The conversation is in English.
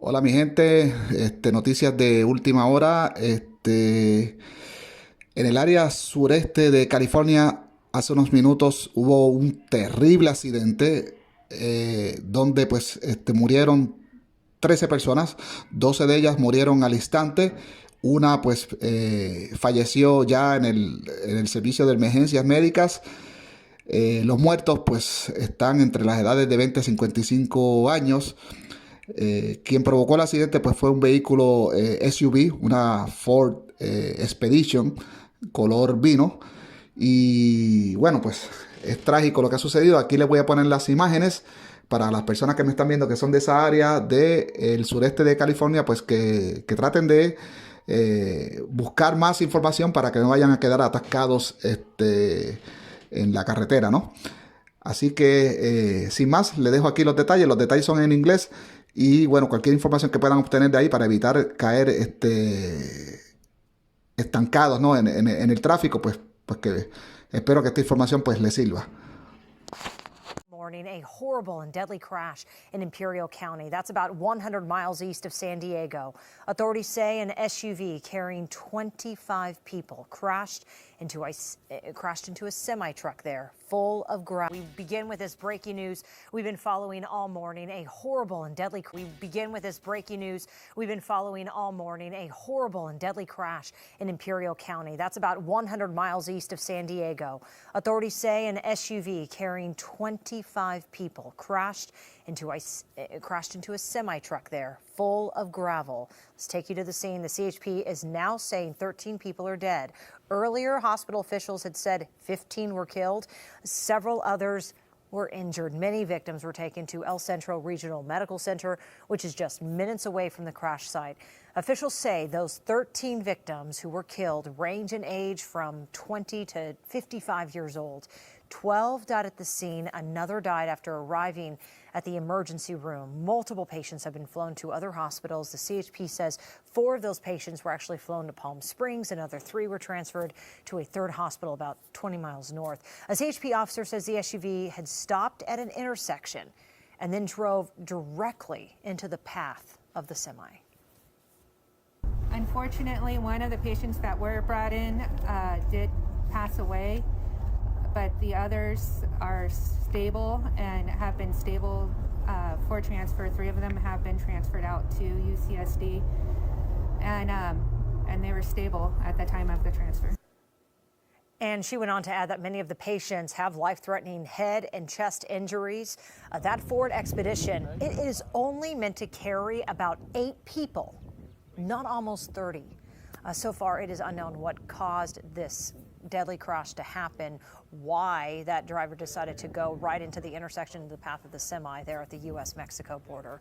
Hola mi gente, noticias de última hora. En el área sureste de California, hace unos minutos hubo un terrible accidente donde pues murieron 13 personas, 12 de ellas murieron al instante, una pues falleció ya en el servicio de emergencias médicas. Los muertos pues están entre las edades de 20 a 55 años. Quien provocó el accidente pues fue un vehículo SUV, una Ford Expedition color vino. Y bueno, pues es trágico lo que ha sucedido. Aquí les voy a poner las imágenes para las personas que me están viendo que son de esa área del sureste de California, pues que traten de buscar más información para que no vayan a quedar atascados en la carretera, ¿no? Así que, sin más, le dejo aquí los detalles. Los detalles son en inglés. Y bueno, cualquier información que puedan obtener de ahí para evitar caer estancados, ¿no? En el tráfico, pues que espero que esta información pues les sirva. Morning, a horrible and deadly crash in Imperial County. That's about 100 miles east of San Diego. Authorities say an SUV carrying 25 people crashed into a semi-truck there, full of gravel. We begin with this breaking news we've been following all morning. A horrible and deadly crash in Imperial County. That's about 100 miles east of San Diego. Authorities say an SUV carrying 25 people crashed into a semi-truck there, full of gravel. Let's take you to the scene. The CHP is now saying 13 people are dead. Earlier, hospital officials had said 15 were killed. Several others were injured. Many victims were taken to El Centro Regional Medical Center, which is just minutes away from the crash site. Officials say those 13 victims who were killed range in age from 20 to 55 years old. 12 died at the scene. Another died after arriving at the emergency room. Multiple patients have been flown to other hospitals. The CHP says 4 of those patients were actually flown to Palm Springs. Another 3 were transferred to a third hospital about 20 miles north. A CHP officer says the SUV had stopped at an intersection and then drove directly into the path of the semi. Unfortunately, one of the patients that were brought in did pass away, but the others are stable and have been stable for transfer. 3 of them have been transferred out to UCSD, and they were stable at the time of the transfer. And she went on to add that many of the patients have life-threatening head and chest injuries. That Ford Expedition, it is only meant to carry about 8 people, not almost 30. So far, it is unknown what caused this deadly crash to happen, why that driver decided to go right into the intersection of the path of the semi there at the U.S.-Mexico border.